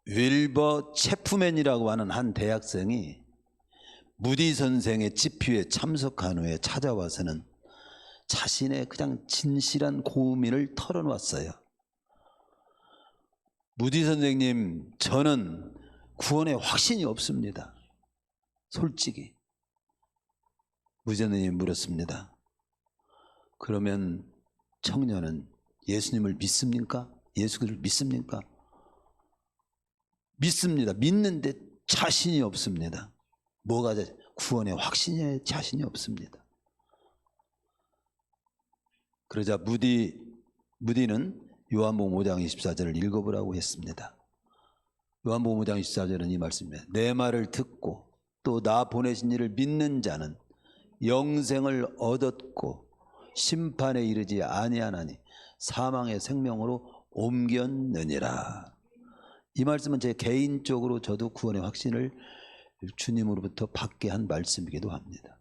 윌버 체프맨이라고 하는 한 대학생이 무디 선생의 집회에 참석한 후에 찾아와서는 자신의 그냥 진실한 고민을 털어놓았어요. 무디 선생님, 저는 구원에 확신이 없습니다. 솔직히. 무디 선생님이 물었습니다. 그러면 청년은 예수님을 믿습니까? 예수를 믿습니까? 믿습니다. 믿는데 자신이 없습니다. 뭐가 구원의 확신에 자신이 없습니다. 그러자 무디는 요한복음 5장 24절을 읽어보라고 했습니다. 요한복음 5장 24절은 이 말씀입니다. 내 말을 듣고 또 나 보내신 이를 믿는 자는 영생을 얻었고 심판에 이르지 아니하나니 사망의 생명으로 옮겼느니라. 이 말씀은 제 개인적으로 저도 구원의 확신을 주님으로부터 받게 한 말씀이기도 합니다.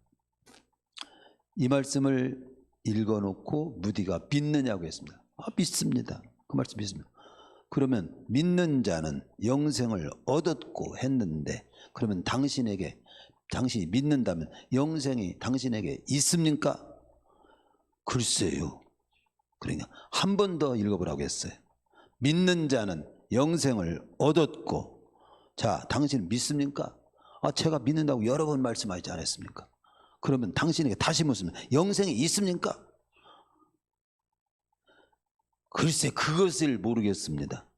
이 말씀을 읽어놓고 무디가 믿느냐고 했습니다. 믿습니다. 그 말씀 믿습니다. 그러면 믿는 자는 영생을 얻었고 했는데, 그러면 당신이 믿는다면 영생이 당신에게 있습니까? 글쎄요. 그러니까 한 번 더 읽어보라고 했어요. 믿는 자는 영생을 얻었고, 자, 당신은 믿습니까? 제가 믿는다고 여러 번 말씀하지 않았습니까? 그러면 당신에게 다시 묻습니다. 영생이 있습니까? 글쎄, 그것을 모르겠습니다.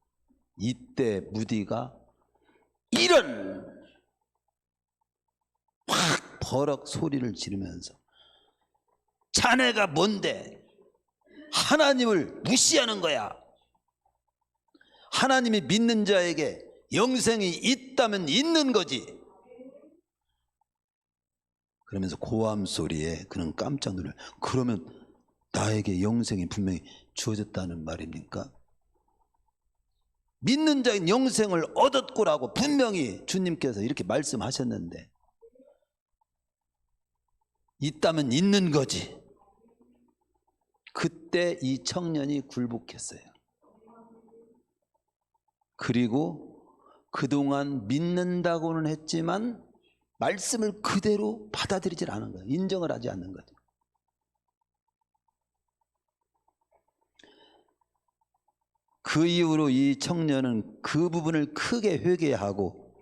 이때 무디가 이런 확 버럭 소리를 지르면서, 자네가 뭔데 하나님을 무시하는 거야. 하나님이 믿는 자에게 영생이 있다면 있는 거지. 그러면서 고함 소리에 그는 깜짝 놀라요. 그러면 나에게 영생이 분명히 주어졌다는 말입니까? 믿는 자인 영생을 얻었고라고 분명히 주님께서 이렇게 말씀하셨는데, 있다면 있는 거지. 그때 이 청년이 굴복했어요. 그리고 그동안 믿는다고는 했지만 말씀을 그대로 받아들이질 않은 거예요. 인정을 하지 않는 거죠. 그 이후로 이 청년은 그 부분을 크게 회개하고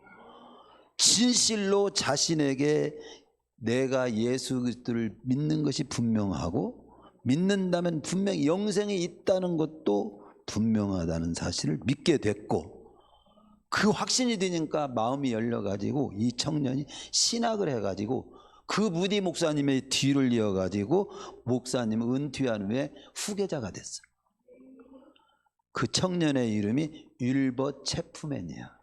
진실로 자신에게 내가 예수 그리스도를 믿는 것이 분명하고, 믿는다면 분명히 영생이 있다는 것도 분명하다는 사실을 믿게 됐고, 그 확신이 되니까 마음이 열려가지고 이 청년이 신학을 해가지고 그 무디 목사님의 뒤를 이어가지고 목사님을 은퇴한 후에 후계자가 됐어요. 그 청년의 이름이 윌버 체프맨이야.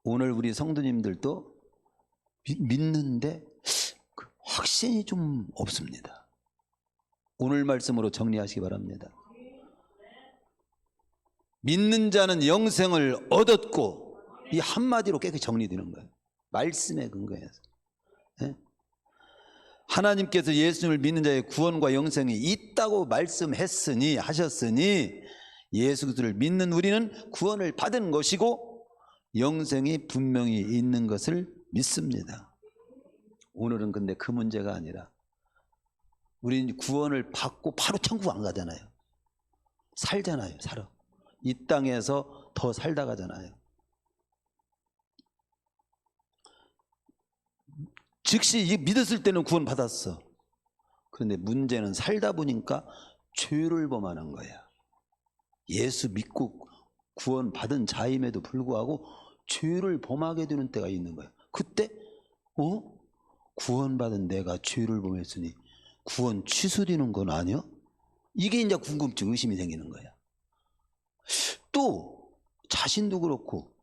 오늘 우리 성도님들도 믿는데 확신이 좀 없습니다. 오늘 말씀으로 정리하시기 바랍니다. 믿는 자는 영생을 얻었고, 이 한마디로 깨끗이 정리되는 거예요. 말씀에 근거해서. 하나님께서 예수님을 믿는 자의 구원과 영생이 있다고 하셨으니 예수 그리스도를 믿는 우리는 구원을 받은 것이고 영생이 분명히 있는 것을 믿습니다. 오늘은 근데 그 문제가 아니라 우리는 구원을 받고 바로 천국 안 가잖아요. 살잖아요. 살아. 이 땅에서 더 살다 가잖아요. 즉시 믿었을 때는 구원 받았어. 그런데 문제는 살다 보니까 죄를 범하는 거야. 예수 믿고 구원 받은 자임에도 불구하고 죄를 범하게 되는 때가 있는 거야. 그때 구원받은 내가 죄를 범했으니 구원 취소되는 건 아니야? 이게 이제 궁금증, 의심이 생기는 거야. 또 자신도 그렇고,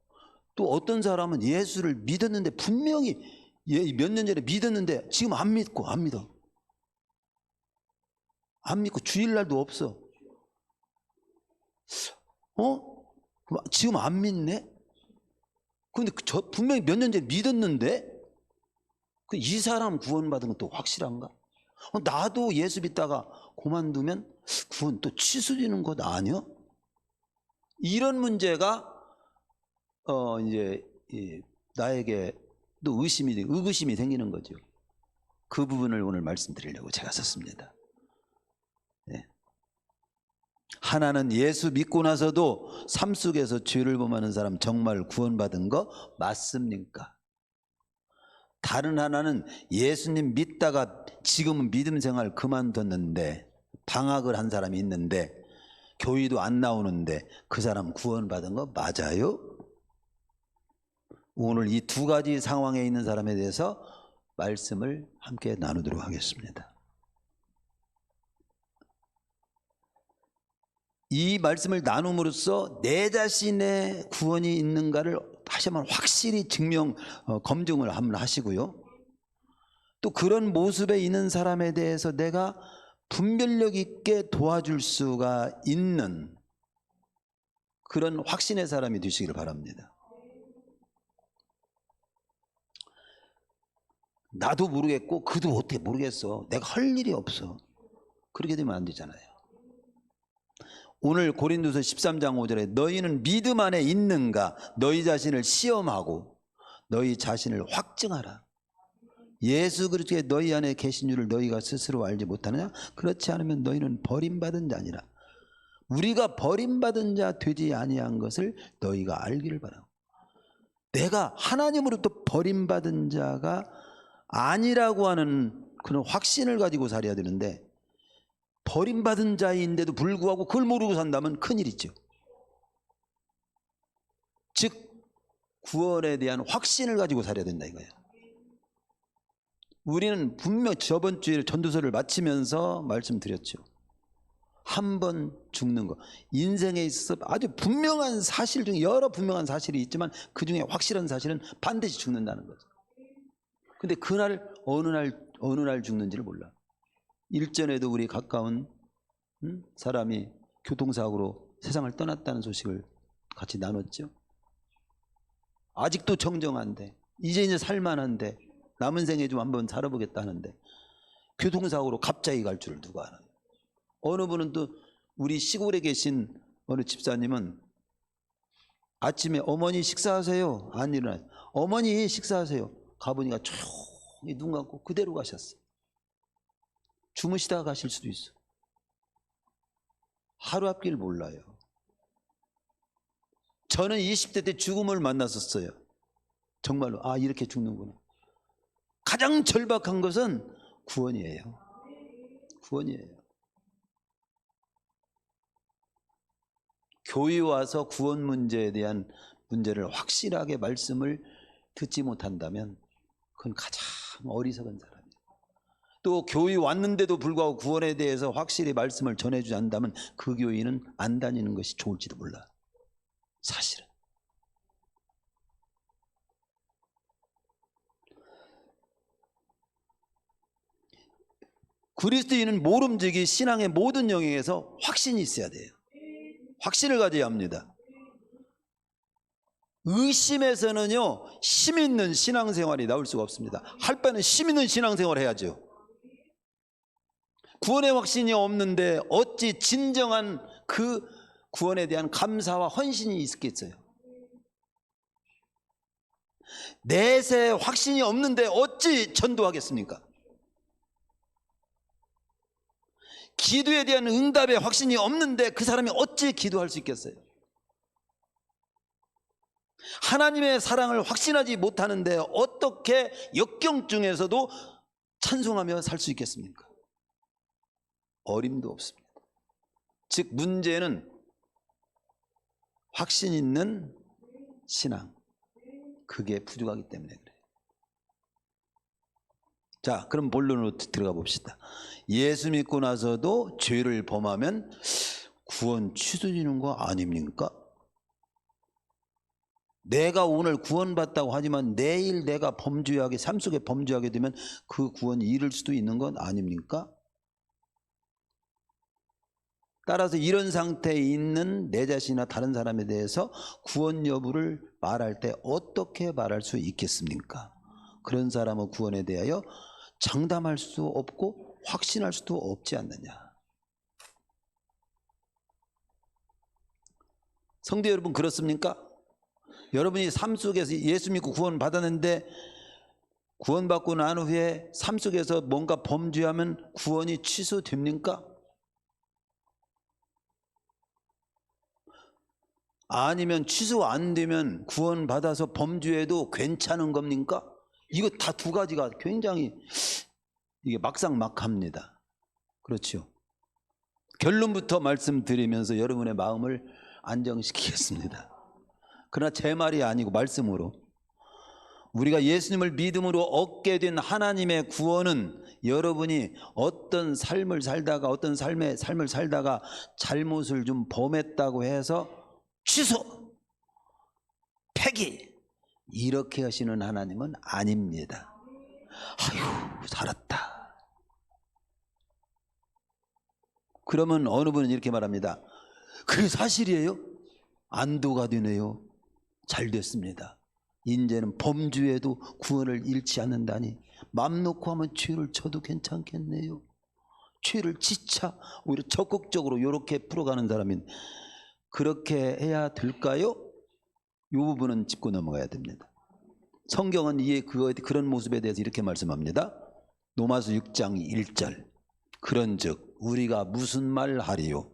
또 어떤 사람은 예수를 믿었는데 분명히 몇 년 전에 믿었는데 지금 안 믿고 주일날도 없어. 지금 안 믿네? 근데 저 분명히 몇 년 전에 믿었는데 이 사람 구원받은 것도 확실한가? 나도 예수 믿다가 그만두면 구원 또 취소되는 것 아니야? 이런 문제가 이제 나에게 또 의구심이 생기는 거죠. 그 부분을 오늘 말씀드리려고 제가 썼습니다. 네. 하나는 예수 믿고 나서도 삶 속에서 죄를 범하는 사람 정말 구원받은 거 맞습니까? 다른 하나는 예수님 믿다가 지금은 믿음 생활 그만뒀는데 방학을 한 사람이 있는데 교회도 안 나오는데 그 사람 구원받은 거 맞아요? 오늘 이 두 가지 상황에 있는 사람에 대해서 말씀을 함께 나누도록 하겠습니다. 이 말씀을 나눔으로써 내 자신의 구원이 있는가를 다시 한번 확실히 검증을 한번 하시고요. 또 그런 모습에 있는 사람에 대해서 내가 분별력 있게 도와줄 수가 있는 그런 확신의 사람이 되시기를 바랍니다. 나도 모르겠고 그도 어떻게 모르겠어. 내가 할 일이 없어. 그렇게 되면 안 되잖아요. 오늘 고린도서 13장 5절에 너희는 믿음 안에 있는가 너희 자신을 시험하고 너희 자신을 확증하라. 예수 그리스도의 너희 안에 계신 줄을 너희가 스스로 알지 못하느냐? 그렇지 않으면 너희는 버림받은 자니라. 우리가 버림받은 자 되지 아니한 것을 너희가 알기를 바라고. 내가 하나님으로부터 버림받은 자가 아니라고 하는 그런 확신을 가지고 살아야 되는데 버림받은 자인데도 불구하고 그걸 모르고 산다면 큰일이죠. 즉 구원에 대한 확신을 가지고 살아야 된다 이거예요. 우리는 분명 저번 주에 전도서를 마치면서 말씀드렸죠. 한 번 죽는 거, 인생에 있어서 아주 분명한 사실 중에 여러 분명한 사실이 있지만 그 중에 확실한 사실은 반드시 죽는다는 거죠. 근데 그날 어느 날 죽는지를 몰라. 일전에도 우리 가까운 사람이 교통사고로 세상을 떠났다는 소식을 같이 나눴죠. 아직도 정정한데 이제 살만한데 남은 생에 좀 한번 살아보겠다 하는데 교통사고로 갑자기 갈 줄을 누가 알아요. 어느 분은 또 우리 시골에 계신 어느 집사님은 아침에 어머니 식사하세요. 안 일어나요. 어머니 식사하세요. 가보니까 조용히 눈 감고 그대로 가셨어요. 주무시다가 가실 수도 있어. 하루 앞길 몰라요. 저는 20대 때 죽음을 만났었어요. 정말로 이렇게 죽는구나. 가장 절박한 것은 구원이에요. 구원이에요. 교회 와서 구원 문제에 대한 문제를 확실하게 말씀을 듣지 못한다면 그건 가장 어리석은 사람이에요. 또 교회 왔는데도 불구하고 구원에 대해서 확실히 말씀을 전해주지 않는다면 그 교회는 안 다니는 것이 좋을지도 몰라. 사실은. 그리스도인은 모름지기 신앙의 모든 영역에서 확신이 있어야 돼요. 확신을 가져야 합니다. 의심에서는요 힘 있는 신앙생활이 나올 수가 없습니다. 할 바는 힘 있는 신앙생활을 해야죠. 구원의 확신이 없는데 어찌 진정한 그 구원에 대한 감사와 헌신이 있겠어요? 내세 확신이 없는데 어찌 전도하겠습니까? 기도에 대한 응답의 확신이 없는데 그 사람이 어찌 기도할 수 있겠어요? 하나님의 사랑을 확신하지 못하는데 어떻게 역경 중에서도 찬송하며 살 수 있겠습니까? 어림도 없습니다. 즉 문제는 확신 있는 신앙, 그게 부족하기 때문에 그래요. 자, 그럼 본론으로 들어가 봅시다. 예수 믿고 나서도 죄를 범하면 구원 취소되는 거 아닙니까? 내가 오늘 구원받다고 하지만 내일 내가 범죄하게 삶 속에 범죄하게 되면 그 구원이 잃을 수도 있는 건 아닙니까? 따라서 이런 상태에 있는 내 자신이나 다른 사람에 대해서 구원 여부를 말할 때 어떻게 말할 수 있겠습니까? 그런 사람의 구원에 대하여 장담할 수 없고 확신할 수도 없지 않느냐. 성도 여러분, 그렇습니까? 여러분이 삶 속에서 예수 믿고 구원 받았는데 구원받고 난 후에 삶 속에서 뭔가 범죄하면 구원이 취소됩니까? 아니면 취소 안 되면 구원받아서 범죄해도 괜찮은 겁니까? 이거 다 두 가지가 굉장히 이게 막상막합니다. 그렇죠? 결론부터 말씀드리면서 여러분의 마음을 안정시키겠습니다. 그러나 제 말이 아니고 말씀으로, 우리가 예수님을 믿음으로 얻게 된 하나님의 구원은 여러분이 어떤 삶을 살다가 어떤 삶을 살다가 잘못을 좀 범했다고 해서 취소, 폐기 이렇게 하시는 하나님은 아닙니다. 아유, 살았다. 그러면 어느 분은 이렇게 말합니다. 그게 사실이에요? 안도가 되네요. 잘 됐습니다. 이제는 범죄에도 구원을 잃지 않는다니 맘 놓고 하면 죄를 져도 괜찮겠네요. 죄를 지차 오히려 적극적으로 이렇게 풀어가는 사람인, 그렇게 해야 될까요? 이 부분은 짚고 넘어가야 됩니다. 성경은 그런 모습에 대해서 이렇게 말씀합니다. 로마서 6장 1절, 그런즉 우리가 무슨 말 하리요?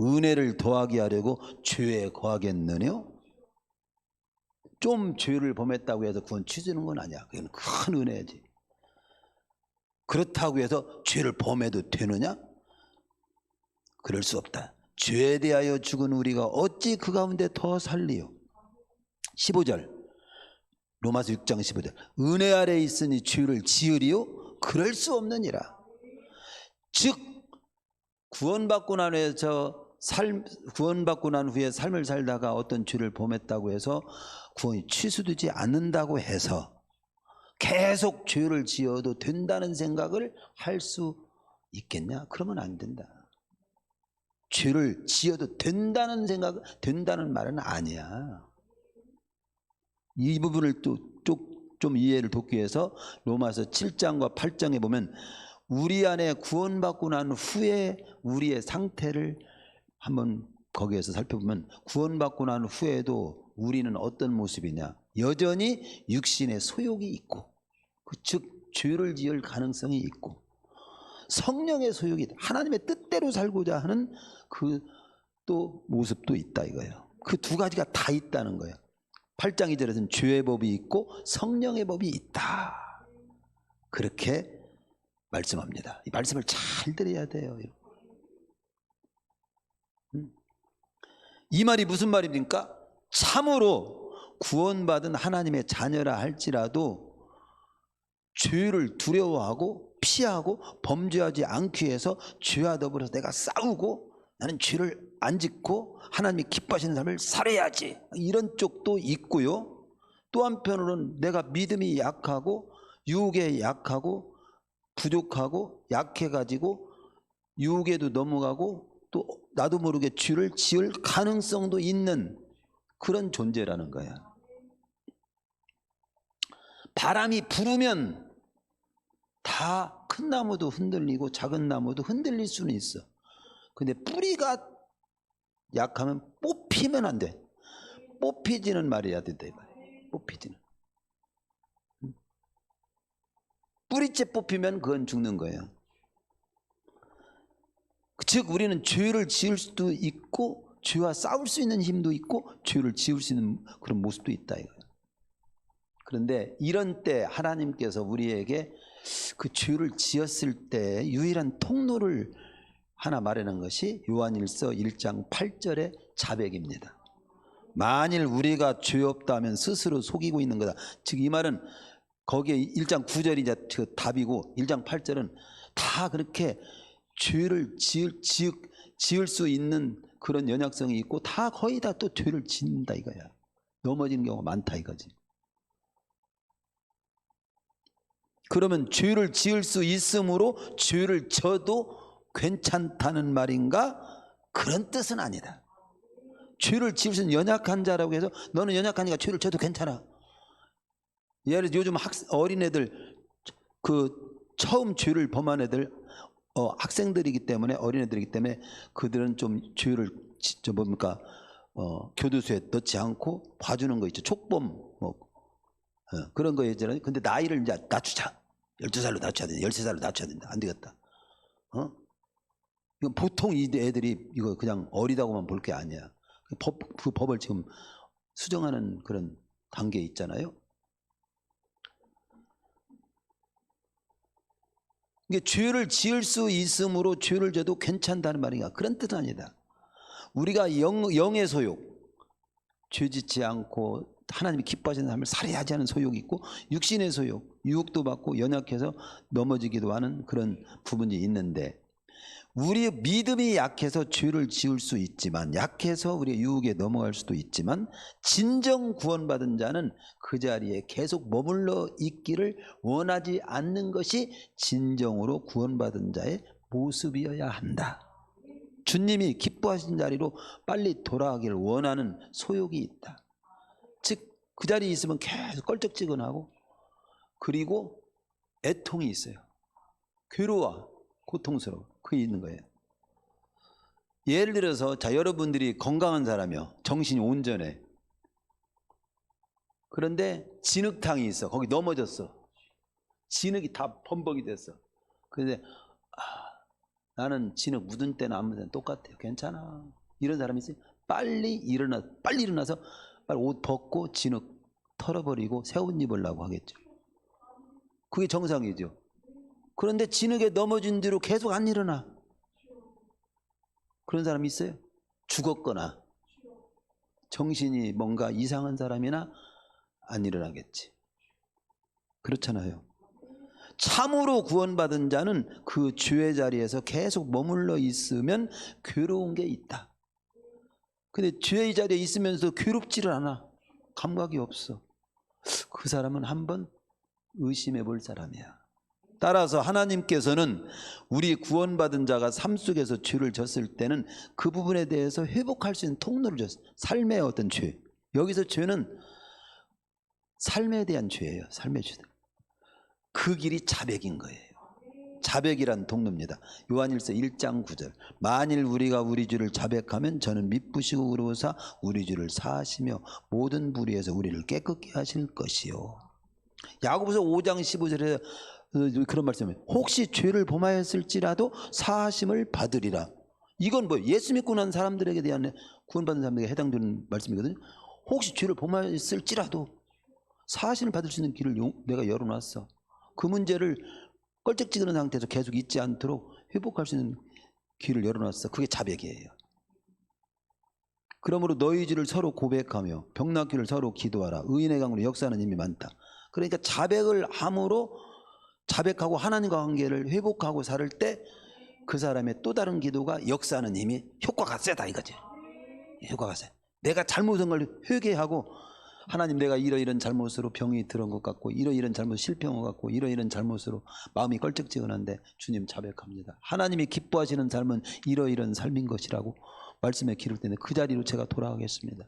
은혜를 더하게 하려고 죄에 거하겠느냐? 좀 죄를 범했다고 해서 구원 취소되는 건 아니야. 그건 큰 은혜지. 그렇다고 해서 죄를 범해도 되느냐? 그럴 수 없다. 죄에 대하여 죽은 우리가 어찌 그 가운데 더 살리요? 15절, 로마서 6장 15절, 은혜 아래 있으니 죄를 지으리요? 그럴 수 없느니라. 즉 구원받고 난 후에 삶을 살다가 어떤 죄를 범했다고 해서 구원이 취소되지 않는다고 해서 계속 죄를 지어도 된다는 생각을 할 수 있겠냐? 그러면 안 된다. 죄를 지어도 된다는 말은 아니야. 이 부분을 또 좀 이해를 돕기 위해서 로마서 7장과 8장에 보면 우리 안에 구원받고 난 후에 우리의 상태를 한번 거기에서 살펴보면, 구원받고 난 후에도 우리는 어떤 모습이냐? 여전히 육신의 소욕이 있고, 즉 죄를 지을 가능성이 있고, 성령의 소욕이 있다. 하나님의 뜻대로 살고자 하는 그 또 모습도 있다 이거예요. 그 두 가지가 다 있다는 거예요. 8장 2절에서는 죄의 법이 있고 성령의 법이 있다, 그렇게 말씀합니다. 이 말씀을 잘 들어야 돼요. 이 말이 무슨 말입니까? 참으로 구원받은 하나님의 자녀라 할지라도 죄를 두려워하고 피하고 범죄하지 않기 위해서 죄와 더불어서 내가 싸우고 나는 죄를 안 짓고 하나님이 기뻐하시는 삶을 살아야지, 이런 쪽도 있고요. 또 한편으로는 내가 믿음이 약하고 유혹에 약하고 부족하고 약해가지고 유혹에도 넘어가고 또 나도 모르게 죄를 지을 가능성도 있는 그런 존재라는 거야. 바람이 불으면 다 큰 나무도 흔들리고 작은 나무도 흔들릴 수는 있어. 근데 뿌리가 약하면 뽑히면 안 돼. 뽑히지는 말이야 된다. 뽑히지는. 뿌리째 뽑히면 그건 죽는 거예요. 즉 우리는 죄를 지을 수도 있고 죄와 싸울 수 있는 힘도 있고 죄를 지을 수 있는 그런 모습도 있다 이거예요. 그런데 이런 때 하나님께서 우리에게 그 죄를 지었을 때 유일한 통로를 하나 마련한 것이 요한일서 1장 8절의 자백입니다. 만일 우리가 죄 없다 하면 스스로 속이고 있는 거다. 즉 이 말은 거기에 1장 9절이 이제 그 답이고 1장 8절은 다 그렇게 죄를 지을 수 있는 그런 연약성이 있고 다 거의 다 또 죄를 짓는다 이거야. 넘어지는 경우가 많다 이거지. 그러면 죄를 지을 수 있으므로 죄를 져도 괜찮다는 말인가? 그런 뜻은 아니다. 죄를 지을 수 있는 연약한 자라고 해서 너는 연약하니까 죄를 져도 괜찮아. 예를 들어 요즘 어린애들 그 처음 죄를 범한 애들 학생들이기 때문에 어린애들이기 때문에 그들은 좀 죄를 뭡니까 교도소에 넣지 않고 봐주는 거 있죠. 촉범 그런 거 있잖아요. 근데 나이를 이제 낮추자. 12살로 낮춰야 된다. 13살로 낮춰야 된다. 안 되겠다. 이건 보통 이 애들이 이거 그냥 어리다고만 볼 게 아니야. 그 법을 지금 수정하는 그런 단계에 있잖아요. 이게 죄를 지을 수 있으므로 죄를 져도 괜찮다는 말인가? 그런 뜻은 아니다. 우리가 영의 소욕, 죄짓지 않고 하나님이 기뻐하시는 삶을 살해하지 않은 소욕이 있고, 육신의 소욕, 유혹도 받고 연약해서 넘어지기도 하는 그런 부분이 있는데, 우리의 믿음이 약해서 죄를 지을 수 있지만, 약해서 우리의 유혹에 넘어갈 수도 있지만, 진정 구원받은 자는 그 자리에 계속 머물러 있기를 원하지 않는 것이 진정으로 구원받은 자의 모습이어야 한다. 주님이 기뻐하신 자리로 빨리 돌아가기를 원하는 소욕이 있다. 즉 그 자리에 있으면 계속 껄쩍지근하고, 그리고 애통이 있어요. 괴로워, 고통스러워. 그게 있는 거예요. 예를 들어서 자, 여러분들이 건강한 사람이요, 정신이 온전해. 그런데 진흙탕이 있어. 거기 넘어졌어. 진흙이 다 범벅이 됐어. 그런데 나는 진흙 묻은 때나 안 묻은 때나 똑같아요. 괜찮아. 이런 사람이 있어요. 빨리 일어나서 빨리 옷 벗고 진흙 털어버리고 새 옷 입으려고 하겠죠. 그게 정상이죠. 그런데 진흙에 넘어진 뒤로 계속 안 일어나. 그런 사람이 있어요? 죽었거나 정신이 뭔가 이상한 사람이나 안 일어나겠지. 그렇잖아요. 참으로 구원받은 자는 그 죄의 자리에서 계속 머물러 있으면 괴로운 게 있다. 근데 죄의 자리에 있으면서 괴롭지를 않아. 감각이 없어. 그 사람은 한번 의심해 볼 사람이야. 따라서 하나님께서는 우리 구원받은 자가 삶 속에서 죄를 졌을 때는 그 부분에 대해서 회복할 수 있는 통로를 줬어요. 삶의 어떤 죄. 여기서 죄는 삶에 대한 죄예요. 삶의 죄. 그 길이 자백인 거예요. 자백이란 통로입니다. 요한일서 1장 9절. 만일 우리가 우리 죄를 자백하면 저는 미쁘시고 의로우사 우리 죄를 사하시며 모든 불의에서 우리를 깨끗게 하실 것이요. 야고보서 5장 15절에 그런 말씀이에요. 혹시 죄를 범하였을지라도 사하심을 받으리라. 이건 뭐 예수 믿고 난 사람들에게 대한, 구원받은 사람들에게 해당되는 말씀이거든요. 혹시 죄를 범하였을지라도 사하심을 받을 수 있는 길을 내가 열어놨어. 그 문제를 껄쩍지근한 상태에서 계속 있지 않도록 회복할 수 있는 길을 열어놨어. 그게 자백이에요. 그러므로 너희 죄를 서로 고백하며 병낫기를 서로 기도하라. 의인의 강으로 역사하는 힘이 많다. 그러니까 자백을 함으로, 자백하고 하나님과 관계를 회복하고 살 때 그 사람의 또 다른 기도가 역사하는 힘이 효과가 세다 이거지. 효과가 세. 내가 잘못한 걸 회개하고, 하나님 내가 이러이런 잘못으로 병이 들은 것 같고 이러이런 잘못 실패한 것 같고 이러이런 잘못으로 마음이 껄쩍지근한데 주님 자백합니다. 하나님이 기뻐하시는 삶은 이러이런 삶인 것이라고 말씀에 기록되어 있는데 그 자리로 제가 돌아가겠습니다.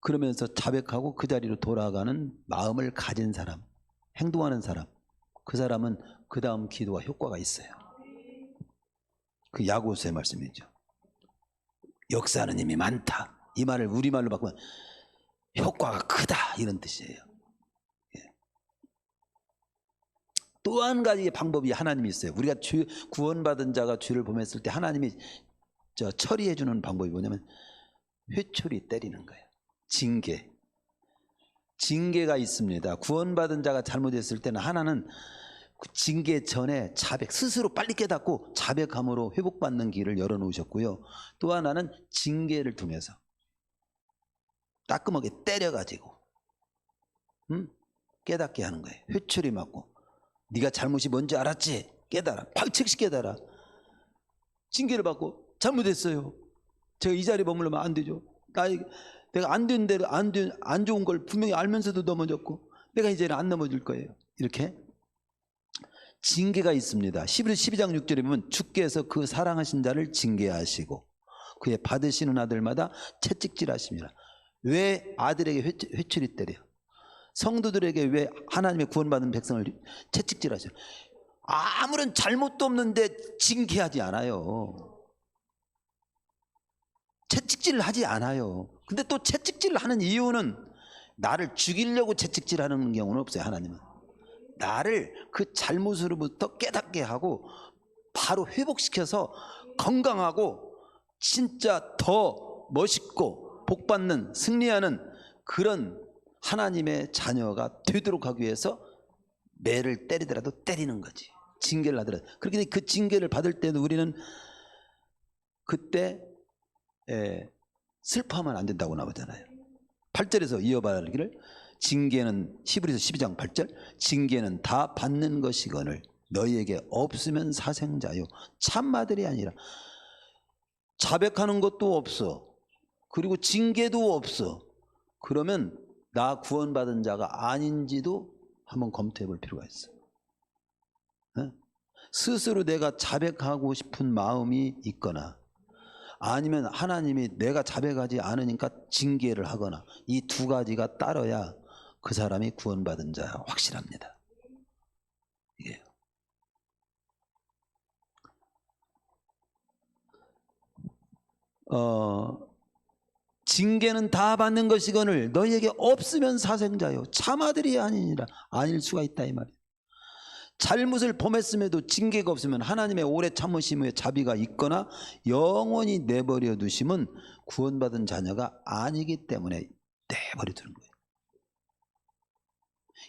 그러면서 자백하고 그 자리로 돌아가는 마음을 가진 사람, 행동하는 사람, 그 사람은 그 다음 기도가 효과가 있어요. 그 야고보서의 말씀이죠. 역사하는 힘이 많다. 이 말을 우리말로 바꾸면 효과가 크다 이런 뜻이에요. 또 한 가지 방법이 하나님이 있어요. 우리가 구원받은 자가 죄를 범했을 때 하나님이 처리해 주는 방법이 뭐냐면 회초리 때리는 거예요. 징계가 있습니다. 구원받은 자가 잘못했을 때는 하나는 그 징계 전에 자백, 스스로 빨리 깨닫고 자백함으로 회복받는 길을 열어놓으셨고요. 또 하나는 징계를 통해서 따끔하게 때려가지고 깨닫게 하는 거예요. 회초리 맞고 네가 잘못이 뭔지 알았지? 깨달아. 발칙시 깨달아. 징계를 받고 잘못했어요. 제가 이 자리에 머물러면 안 되죠. 내가 안 된 대로 안 좋은 걸 분명히 알면서도 넘어졌고 내가 이제는 안 넘어질 거예요. 이렇게 징계가 있습니다. 12장 6절에 보면 주께서 그 사랑하신 자를 징계하시고 그의 받으시는 아들마다 채찍질하십니다. 왜 아들에게 회초리 때려요? 성도들에게 왜 하나님의 구원받은 백성을 채찍질하셔요? 아무런 잘못도 없는데 징계하지 않아요. 채찍질을 하지 않아요. 근데 또 채찍질을 하는 이유는 나를 죽이려고 채찍질하는 경우는 없어요. 하나님은 나를 그 잘못으로부터 깨닫게 하고 바로 회복시켜서 건강하고 진짜 더 멋있고 복받는 승리하는 그런 하나님의 자녀가 되도록 하기 위해서 매를 때리더라도 때리는 거지. 징계를 하더라도. 그렇게 그 징계를 받을 때도 우리는 그때 슬퍼하면 안 된다고 나오잖아요. 8절에서 이어받기를 징계는 히브리서 12장 8절 징계는 다 받는 것이거늘 너희에게 없으면 사생자요 참마들이 아니라 자백하는 것도 없어. 그리고 징계도 없어. 그러면 나 구원받은 자가 아닌지도 한번 검토해 볼 필요가 있어. 스스로 내가 자백하고 싶은 마음이 있거나 아니면 하나님이 내가 자백하지 않으니까 징계를 하거나 이 두 가지가 따라야 그 사람이 구원받은 자야 확실합니다. 이게 징계는 다 받는 것이거늘 너희에게 없으면 사생자요 참아들이 아니니라. 아닐 수가 있다 이 말이에요. 잘못을 범했음에도 징계가 없으면 하나님의 오래 참으심의 자비가 있거나 영원히 내버려 두심은 구원받은 자녀가 아니기 때문에 내버려 두는 거예요.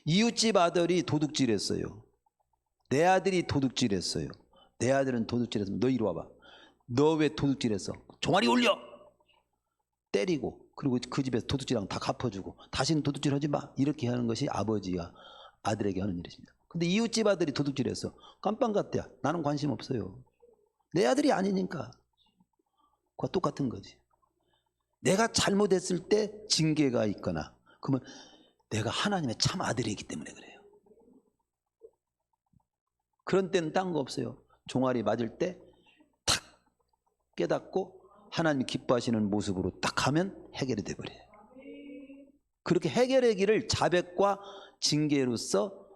이웃집 아들이 도둑질했어요. 내 아들이 도둑질했어요. 내 아들은 도둑질했으면 너 이리 와봐. 너 왜 도둑질했어? 종아리 올려! 때리고 그리고 그 집에서 도둑질하면 다 갚아주고 다시는 도둑질하지 마 이렇게 하는 것이 아버지가 아들에게 하는 일이십니다. 근데 이웃집 아들이 도둑질했어. 깜빵 갔대야. 나는 관심 없어요. 내 아들이 아니니까. 그와 똑같은 거지. 내가 잘못했을 때 징계가 있거나 그러면 내가 하나님의 참 아들이기 때문에 그래요. 그런 때는 딴 거 없어요. 종아리 맞을 때 탁 깨닫고 하나님이 기뻐하시는 모습으로 딱 하면 해결이 돼버려요. 그렇게 해결의 길을 자백과 징계로서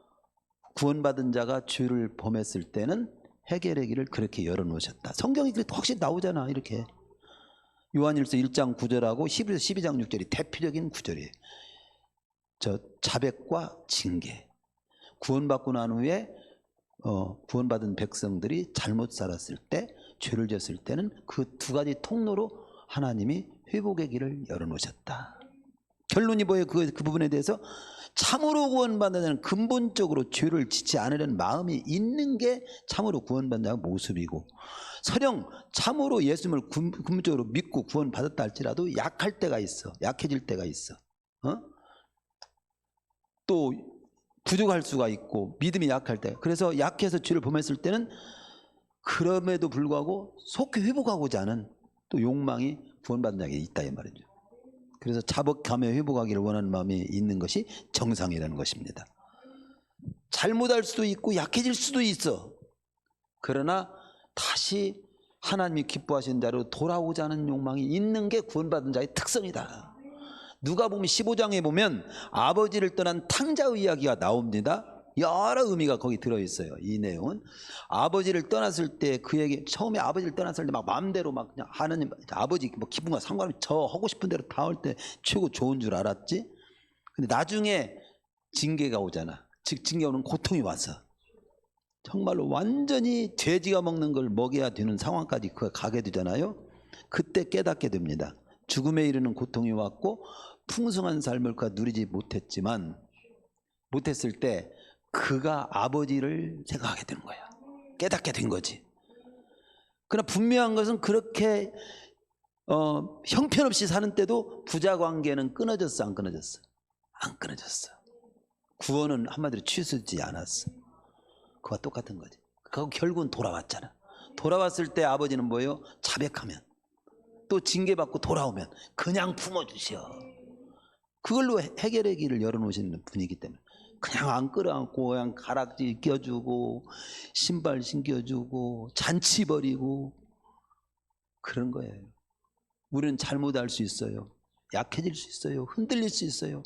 구원받은 자가 죄를 범했을 때는 해결의 길을 그렇게 열어놓으셨다. 성경이 확실히 나오잖아. 이렇게 요한일서 1장 9절하고 히브리서 12장 6절이 대표적인 구절이에요. 저 자백과 징계. 구원받고 난 후에 구원받은 백성들이 잘못 살았을 때 죄를 졌을 때는 그 두 가지 통로로 하나님이 회복의 길을 열어놓으셨다. 결론이 뭐예요? 그 부분에 대해서 참으로 구원받는 자는 근본적으로 죄를 짓지 않으려는 마음이 있는 게 참으로 구원받는 자의 모습이고 설령 참으로 예수님을 근본적으로 믿고 구원받았다 할지라도 약할 때가 있어. 약해질 때가 있어. 또 부족할 수가 있고 믿음이 약할 때 그래서 약해서 죄를 범했을 때는 그럼에도 불구하고 속히 회복하고자 하는 또 욕망이 구원받는 자에게 있다 이 말이죠. 그래서 자복하며 회복하기를 원하는 마음이 있는 것이 정상이라는 것입니다. 잘못할 수도 있고 약해질 수도 있어. 그러나 다시 하나님이 기뻐하시는 대로 돌아오자는 욕망이 있는 게 구원받은 자의 특성이다. 누가복음 15장에 보면 아버지를 떠난 탕자의 이야기가 나옵니다. 여러 의미가 거기 들어있어요. 이 내용은 아버지를 떠났을 때 그에게 처음에 아버지를 떠났을 때 막 마음대로 막 그냥 하느님 아버지 뭐 기분과 상관없이 저 하고 싶은 대로 다 할 때 최고 좋은 줄 알았지. 근데 나중에 징계가 오잖아. 즉 징계 오는 고통이 와서 정말로 완전히 돼지가 먹는 걸 먹여야 되는 상황까지 그가 가게 되잖아요. 그때 깨닫게 됩니다. 죽음에 이르는 고통이 왔고 풍성한 삶을 그가 누리지 못했을 때 그가 아버지를 생각하게 되는 거야. 깨닫게 된 거지. 그러나 분명한 것은 그렇게 형편없이 사는 때도 부자 관계는 끊어졌어 안 끊어졌어? 안 끊어졌어. 구원은 한마디로 취소되지 않았어. 그와 똑같은 거지. 그리고 결국은 돌아왔잖아. 돌아왔을 때 아버지는 뭐예요? 자백하면 또 징계받고 돌아오면 그냥 품어주셔. 그걸로 해결의 길을 열어놓으시는 분이기 때문에 그냥 안 끌어안고 그냥 가락지 껴주고 신발 신겨주고 잔치 벌이고 그런 거예요. 우리는 잘못할 수 있어요. 약해질 수 있어요. 흔들릴 수 있어요.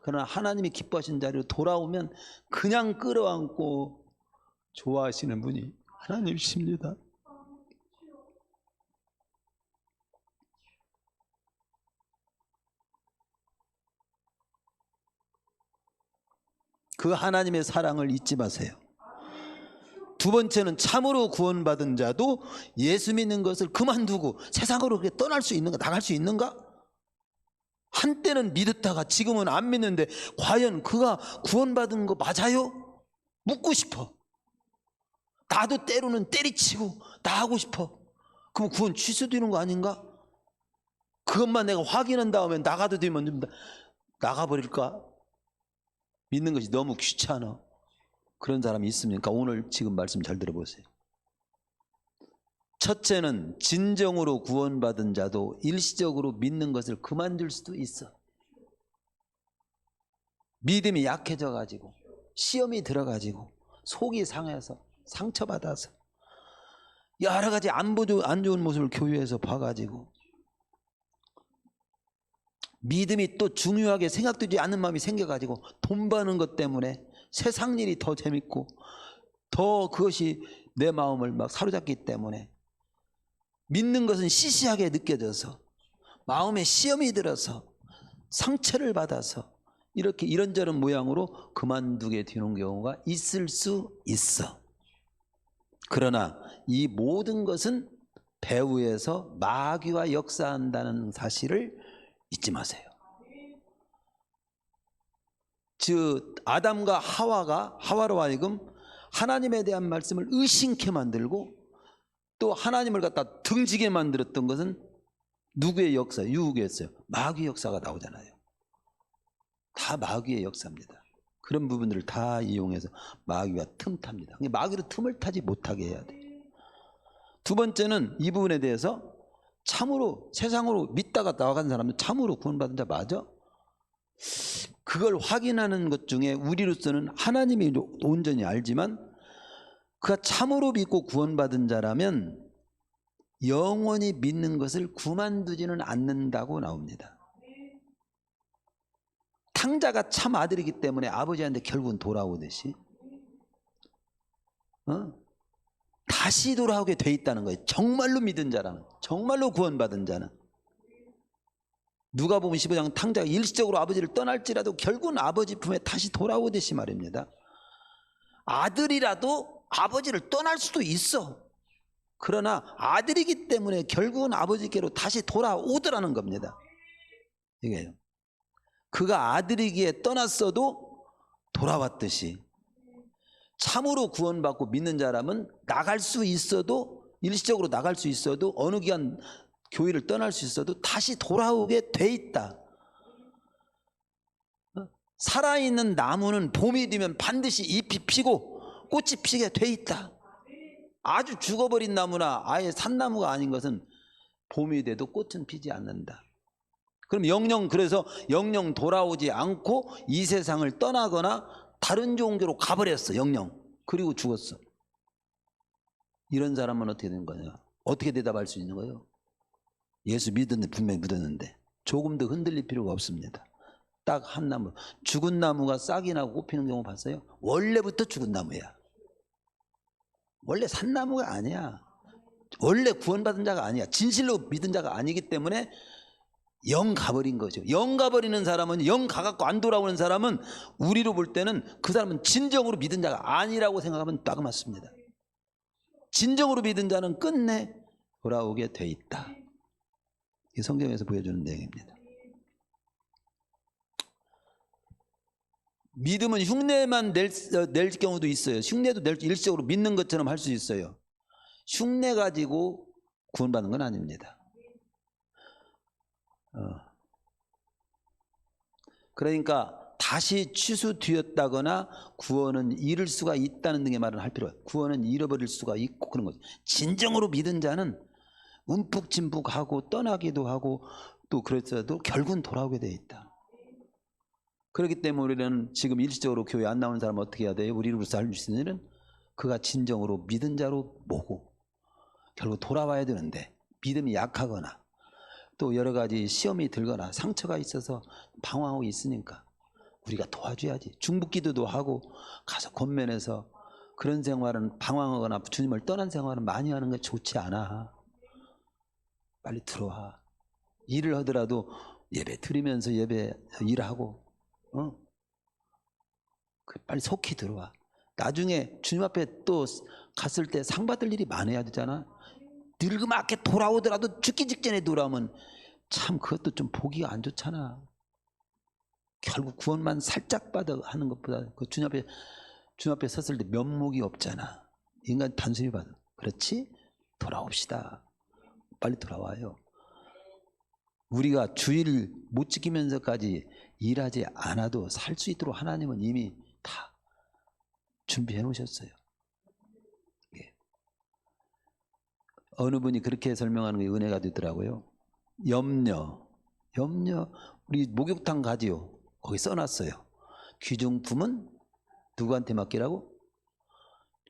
그러나 하나님이 기뻐하신 자리로 돌아오면 그냥 끌어안고 좋아하시는 분이 하나님이십니다. 그 하나님의 사랑을 잊지 마세요. 두 번째는 참으로 구원받은 자도 예수 믿는 것을 그만두고 세상으로 그렇게 떠날 수 있는가, 나갈 수 있는가? 한때는 믿었다가 지금은 안 믿는데 과연 그가 구원받은 거 맞아요? 묻고 싶어. 나도 때로는 때리치고 나가고 싶어. 그럼 구원 취소되는 거 아닌가? 그것만 내가 확인한 다음에 나가도 되면 좀 나가버릴까? 믿는 것이 너무 귀찮아. 그런 사람이 있습니까? 오늘 지금 말씀 잘 들어보세요. 첫째는 진정으로 구원받은 자도 일시적으로 믿는 것을 그만둘 수도 있어. 믿음이 약해져가지고 시험이 들어가지고 속이 상해서 상처받아서 여러 가지 안 좋은 모습을 교회에서 봐가지고 믿음이 또 중요하게 생각되지 않는 마음이 생겨가지고 돈 버는 것 때문에 세상 일이 더 재밌고 더 그것이 내 마음을 막 사로잡기 때문에 믿는 것은 시시하게 느껴져서 마음에 시험이 들어서 상처를 받아서 이렇게 이런저런 모양으로 그만두게 되는 경우가 있을 수 있어. 그러나 이 모든 것은 배후에서 마귀가 역사한다는 사실을 잊지 마세요. 즉 아담과 하와로 하여금 하나님에 대한 말씀을 의심케 만들고 또 하나님을 갖다 등지게 만들었던 것은 누구의 역사? 유혹이었어요. 마귀의 역사가 나오잖아요. 다 마귀의 역사입니다. 그런 부분들을 다 이용해서 마귀가 틈탑니다. 마귀로 틈을 타지 못하게 해야 돼요. 두 번째는 이 부분에 대해서 참으로 세상으로 믿다가 나간 사람은 참으로 구원받은 자 맞아? 그걸 확인하는 것 중에 우리로서는 하나님이 온전히 알지만 그가 참으로 믿고 구원받은 자라면 영원히 믿는 것을 그만두지는 않는다고 나옵니다. 탕자가 참 아들이기 때문에 아버지한테 결국은 돌아오듯이 다시 돌아오게 돼 있다는 거예요. 정말로 믿은 자라는, 정말로 구원받은 자는. 누가복음 15장 탕자가 일시적으로 아버지를 떠날지라도 결국은 아버지 품에 다시 돌아오듯이 말입니다. 아들이라도 아버지를 떠날 수도 있어. 그러나 아들이기 때문에 결국은 아버지께로 다시 돌아오더라는 겁니다. 이게요. 그가 아들이기에 떠났어도 돌아왔듯이 참으로 구원받고 믿는 자라면 나갈 수 있어도 일시적으로 나갈 수 있어도 어느 기간 교회를 떠날 수 있어도 다시 돌아오게 돼 있다. 살아있는 나무는 봄이 되면 반드시 잎이 피고 꽃이 피게 돼 있다. 아주 죽어버린 나무나 아예 산나무가 아닌 것은 봄이 돼도 꽃은 피지 않는다. 그럼 그래서 영영 돌아오지 않고 이 세상을 떠나거나 다른 종교로 가버렸어. 영영. 그리고 죽었어. 이런 사람은 어떻게 되는 거냐? 어떻게 대답할 수 있는 거예요? 예수 믿었는데, 분명히 믿었는데 조금도 흔들릴 필요가 없습니다. 딱 한 나무, 죽은 나무가 싹이 나고 꽃피는 경우 봤어요? 원래부터 죽은 나무야. 원래 산 나무가 아니야. 원래 구원받은 자가 아니야. 진실로 믿은 자가 아니기 때문에 영 가버린 거죠. 영 가버리는 사람은, 영 가갖고 안 돌아오는 사람은 우리로 볼 때는 그 사람은 진정으로 믿은 자가 아니라고 생각하면 딱 맞습니다. 진정으로 믿은 자는 끝내 돌아오게 돼 있다. 이게 성경에서 보여주는 내용입니다. 믿음은 흉내만 낼 경우도 있어요. 흉내도 일시적으로 믿는 것처럼 할 수 있어요. 흉내 가지고 구원받는 건 아닙니다. 그러니까 다시 취소되었다거나 구원은 잃을 수가 있다는 등의 말은 할 필요가 없어요. 구원은 잃어버릴 수가 있고 그런 거죠. 진정으로 믿은 자는 움푹짐푹하고 떠나기도 하고 또 그랬어도 결국은 돌아오게 돼 있다. 그렇기 때문에 우리는 지금 일시적으로 교회 안 나오는 사람은 어떻게 해야 돼요? 우리로서 할 수 있는 일은 그가 진정으로 믿은 자로 모고 결국 돌아와야 되는데 믿음이 약하거나 또 여러 가지 시험이 들거나 상처가 있어서 방황하고 있으니까 우리가 도와줘야지. 중보기도도 하고 가서 권면해서 그런 생활은 방황하거나 주님을 떠난 생활은 많이 하는 게 좋지 않아. 빨리 들어와. 일을 하더라도 예배 드리면서 예배 일하고 빨리 속히 들어와. 나중에 주님 앞에 또 갔을 때 상 받을 일이 많아야 되잖아. 늙음하게 돌아오더라도 죽기 직전에 돌아오면 참 그것도 좀 보기가 안 좋잖아. 결국 구원만 살짝 받아 하는 것보다 그 주님 앞에 섰을 때 면목이 없잖아. 인간 단순히 받아. 그렇지? 돌아옵시다. 빨리 돌아와요. 우리가 주의를 못 지키면서까지 일하지 않아도 살 수 있도록 하나님은 이미 다 준비해 놓으셨어요. 예. 어느 분이 그렇게 설명하는 게 은혜가 되더라고요. 염려. 우리 목욕탕 가지요. 거기 써놨어요. 귀중품은 누구한테 맡기라고?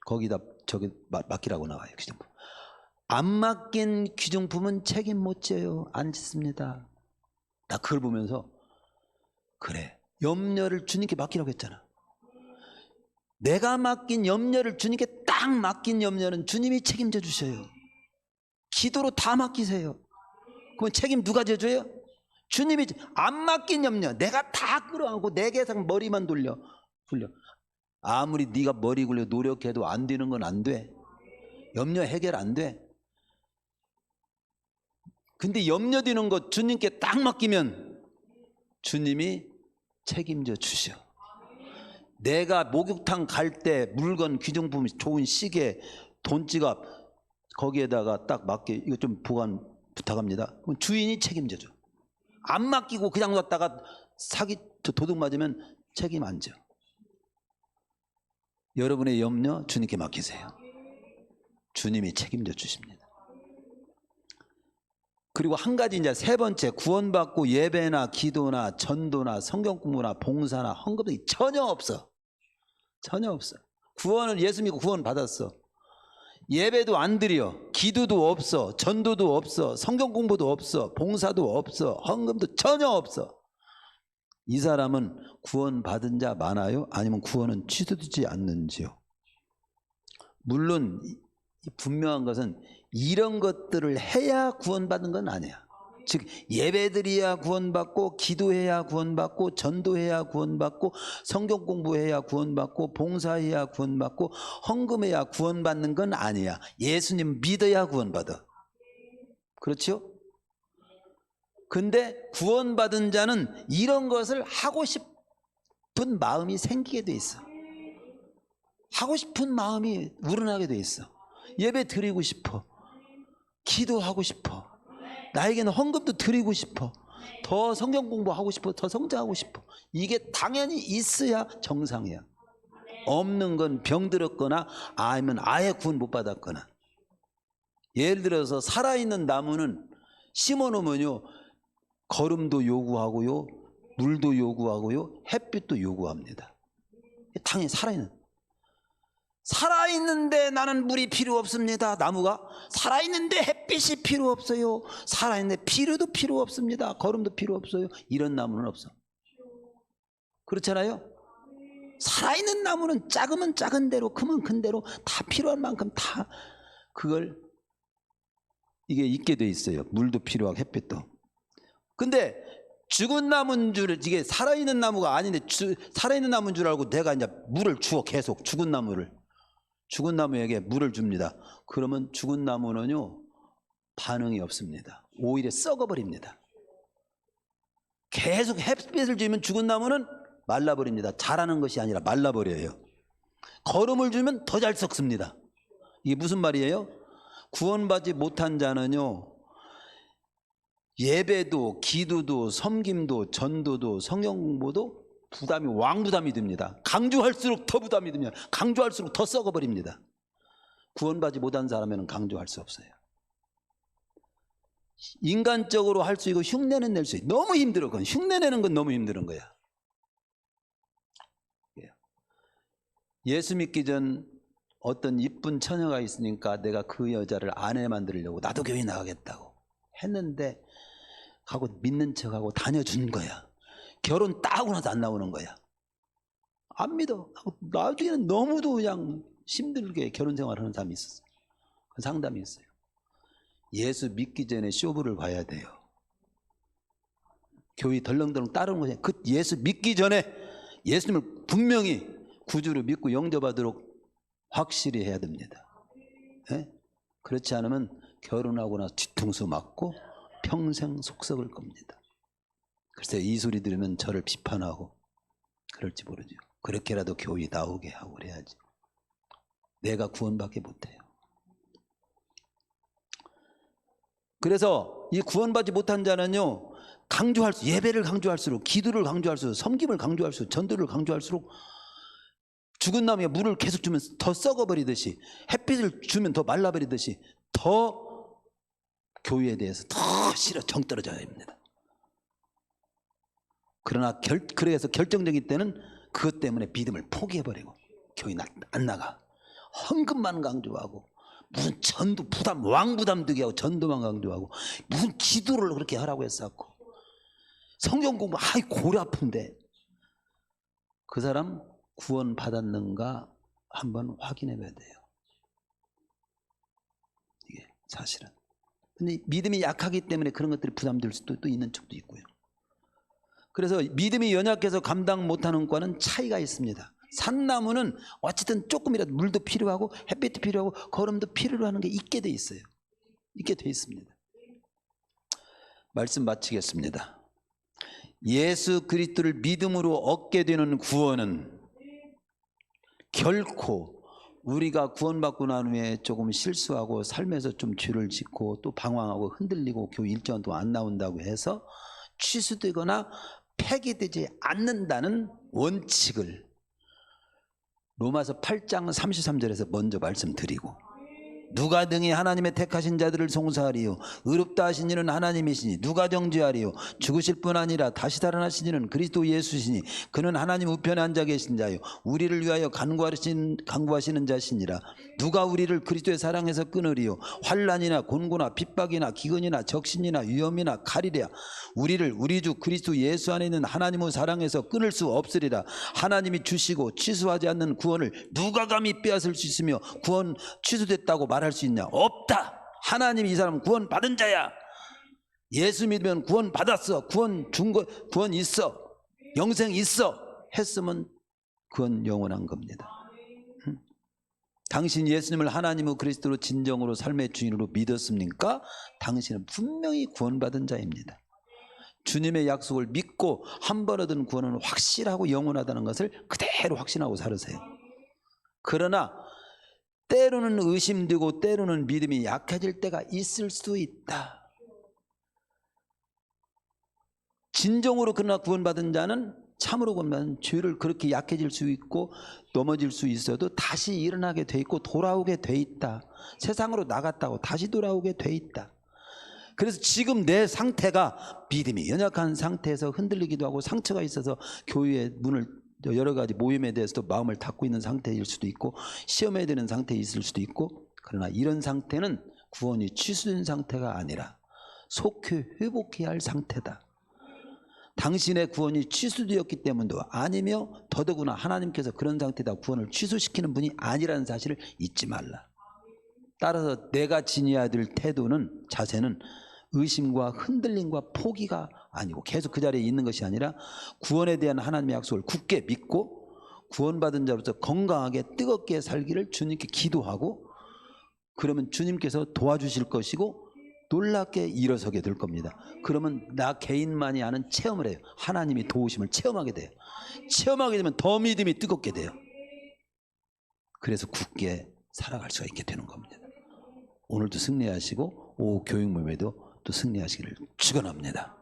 거기다 저기 맡기라고 나와요. 귀중품. 안 맡긴 귀중품은 책임 못 져요. 안 짓습니다. 나 그걸 보면서 그래, 염려를 주님께 맡기라고 했잖아. 내가 맡긴 염려를 주님께 딱 맡긴 염려는 주님이 책임져 주셔요. 기도로 다 맡기세요. 그럼 책임 누가 져줘요? 주님이. 안 맡긴 염려 내가 다 끌어안고 내 계산 머리만 굴려. 아무리 네가 머리 굴려 노력해도 안 되는 건 안 돼. 염려 해결 안 돼. 근데 염려되는 것 주님께 딱 맡기면 주님이 책임져 주셔. 내가 목욕탕 갈 때 물건, 귀중품, 좋은 시계, 돈지갑 거기에다가 딱 맡겨. 이거 좀 보관 부탁합니다. 그럼 주인이 책임져 줘. 안 맡기고 그냥 놨다가 사기 도둑 맞으면 책임 안 져. 여러분의 염려 주님께 맡기세요. 주님이 책임져 주십니다. 그리고 한 가지 이제 세 번째, 구원받고 예배나 기도나 전도나 성경 공부나 봉사나 헌금이 전혀 없어. 전혀 없어. 구원은 예수 믿고 구원 받았어. 예배도 안 드려. 기도도 없어. 전도도 없어. 성경 공부도 없어. 봉사도 없어. 헌금도 전혀 없어. 이 사람은 구원 받은 자 많아요? 아니면 구원은 취소되지 않는지요? 물론 분명한 것은 이런 것들을 해야 구원받는 건 아니야. 즉 예배드려야 구원받고, 기도해야 구원받고, 전도해야 구원받고, 성경 공부해야 구원받고, 봉사해야 구원받고, 헌금해야 구원받는 건 아니야. 예수님 믿어야 구원받아. 그렇죠? 근데 구원받은 자는 이런 것을 하고 싶은 마음이 생기게 돼 있어. 하고 싶은 마음이 우러나게 돼 있어. 예배 드리고 싶어. 기도하고 싶어. 나에게는 헌금도 드리고 싶어. 더 성경 공부하고 싶어. 더 성장하고 싶어. 이게 당연히 있어야 정상이야. 없는 건 병들었거나 아니면 아예 구원 못 받았거나. 예를 들어서 살아있는 나무는 심어놓으면요, 거름도 요구하고요, 물도 요구하고요, 햇빛도 요구합니다. 당연히 살아있는데 나는 물이 필요 없습니다. 나무가 살아있는데 햇빛이 필요 없어요. 살아있는데 비료도 필요 없습니다. 거름도 필요 없어요. 이런 나무는 없어. 그렇잖아요. 살아있는 나무는 작으면 작은 대로, 크면 큰 대로 다 필요한 만큼 다 그걸 이게 있게 돼 있어요. 물도 필요하고 햇빛도. 근데 죽은 나무인 줄, 이게 살아있는 나무가 아닌데 살아있는 나무인 줄 알고 내가 이제 물을 주어. 계속 죽은 나무에게 물을 줍니다. 그러면 죽은 나무는요 반응이 없습니다. 오히려 썩어버립니다. 계속 햇빛을 주면 죽은 나무는 말라버립니다. 자라는 것이 아니라 말라버려요. 거름을 주면 더 잘 썩습니다. 이게 무슨 말이에요? 구원받지 못한 자는요, 예배도 기도도 섬김도 전도도 성경 공부도 부담이 왕부담이 됩니다. 강조할수록 더 부담이 됩니다. 강조할수록 더 썩어버립니다. 구원받지 못한 사람에는 강조할 수 없어요. 인간적으로 할 수 있고 흉내는 낼 수 있고 너무 힘들어. 그건 흉내내는 건 너무 힘든 거야. 예수 믿기 전 어떤 이쁜 처녀가 있으니까 내가 그 여자를 아내 만들려고 나도 교회 나가겠다고 했는데 하고 믿는 척하고 다녀준 거야. 결혼 딱 하고 나서 안 나오는 거야. 안 믿어. 나중에는 너무도 그냥 힘들게 결혼 생활하는 사람이 있었어요. 그 상담이 있어요. 예수 믿기 전에 쇼부를 봐야 돼요. 교회 덜렁덜렁 따르는 거죠. 그 예수 믿기 전에 예수님을 분명히 구주로 믿고 영접하도록 확실히 해야 됩니다. 예? 그렇지 않으면 결혼하고 나서 뒤통수 맞고 평생 속 썩을 겁니다. 글쎄 이 소리 들으면 저를 비판하고 그럴지 모르죠. 그렇게라도 교회 나오게 하고 그래야지. 내가 구원받게 못해요. 그래서 이 구원받지 못한 자는요, 예배를 강조할수록, 기도를 강조할수록, 섬김을 강조할수록, 전도를 강조할수록 죽은 나무에 물을 계속 주면 더 썩어버리듯이, 햇빛을 주면 더 말라버리듯이 더 교회에 대해서 더 싫어 정 떨어져야 합니다. 그러나 그래서 결정적인 때는 그것 때문에 믿음을 포기해버리고 교회 안 나가. 헌금만 강조하고 무슨 전도 부담, 왕부담 되게 하고 전도만 강조하고 무슨 기도를 그렇게 하라고 했었고 성경 공부 골이 아픈데 그 사람 구원 받았는가 한번 확인해 봐야 돼요. 이게 사실은. 근데 믿음이 약하기 때문에 그런 것들이 부담될 수도 또 있는 쪽도 있고요. 그래서 믿음이 연약해서 감당 못하는 과는 차이가 있습니다. 산나무는 어쨌든 조금이라도 물도 필요하고 햇빛도 필요하고 거름도 필요로 하는 게 있게 돼 있어요. 있게 돼 있습니다. 말씀 마치겠습니다. 예수 그리스도를 믿음으로 얻게 되는 구원은 결코 우리가 구원받고 난 후에 조금 실수하고 삶에서 좀 죄를 짓고 또 방황하고 흔들리고 교회 일정한 동안 안 나온다고 해서 취소되거나 폐기되지 않는다는 원칙을 로마서 8장 33절에서 먼저 말씀드리고, 누가 등이 하나님의 택하신 자들을 송사하리요 의롭다 하신 이는 하나님이시니 누가 정죄하리요 죽으실 뿐 아니라 다시 살아나신 이는 그리스도 예수시니 그는 하나님 우편에 앉아 계신 자요 우리를 위하여 간구하시는 자시니라. 누가 우리를 그리스도의 사랑에서 끊으리요 환난이나 곤고나 핍박이나 기근이나 적신이나 위험이나 칼이랴. 우리를 우리 주 그리스도 예수 안에 있는 하나님의 사랑에서 끊을 수 없으리라. 하나님이 주시고 취소하지 않는 구원을 누가 감히 빼앗을 수 있으며 구원 취소됐다고 말할 수 있냐? 없다. 하나님이 이 사람 구원 받은 자야. 예수 믿으면 구원 받았어. 구원 있어. 영생 있어. 했으면 그건 영원한 겁니다. 당신 예수님을 하나님의 그리스도로 진정으로 삶의 주인으로 믿었습니까? 당신은 분명히 구원받은 자입니다. 주님의 약속을 믿고 한 번 얻은 구원은 확실하고 영원하다는 것을 그대로 확신하고 살으세요. 그러나 때로는 의심되고 때로는 믿음이 약해질 때가 있을 수 있다. 진정으로 그러나 구원받은 자는 참으로 보면 죄를 그렇게 약해질 수 있고 넘어질 수 있어도 다시 일어나게 돼 있고 돌아오게 돼 있다. 세상으로 나갔다고 다시 돌아오게 돼 있다. 그래서 지금 내 상태가 믿음이 연약한 상태에서 흔들리기도 하고 상처가 있어서 교회의 문을 여러 가지 모임에 대해서도 마음을 닫고 있는 상태일 수도 있고 시험해야 되는 상태에 있을 수도 있고, 그러나 이런 상태는 구원이 취소된 상태가 아니라 속히 회복해야 할 상태다. 당신의 구원이 취소되었기 때문도 아니며 더더구나 하나님께서 그런 상태다 구원을 취소시키는 분이 아니라는 사실을 잊지 말라. 따라서 내가 지녀야 될 태도는, 자세는 의심과 흔들림과 포기가 아니고 계속 그 자리에 있는 것이 아니라 구원에 대한 하나님의 약속을 굳게 믿고 구원받은 자로서 건강하게 뜨겁게 살기를 주님께 기도하고, 그러면 주님께서 도와주실 것이고 놀랍게 일어서게 될 겁니다. 그러면 나 개인만이 아는 체험을 해요. 하나님이 도우심을 체험하게 돼요. 체험하게 되면 더 믿음이 뜨겁게 돼요. 그래서 굳게 살아갈 수가 있게 되는 겁니다. 오늘도 승리하시고 오후 교육 모임에도 또 승리하시기를 축원합니다.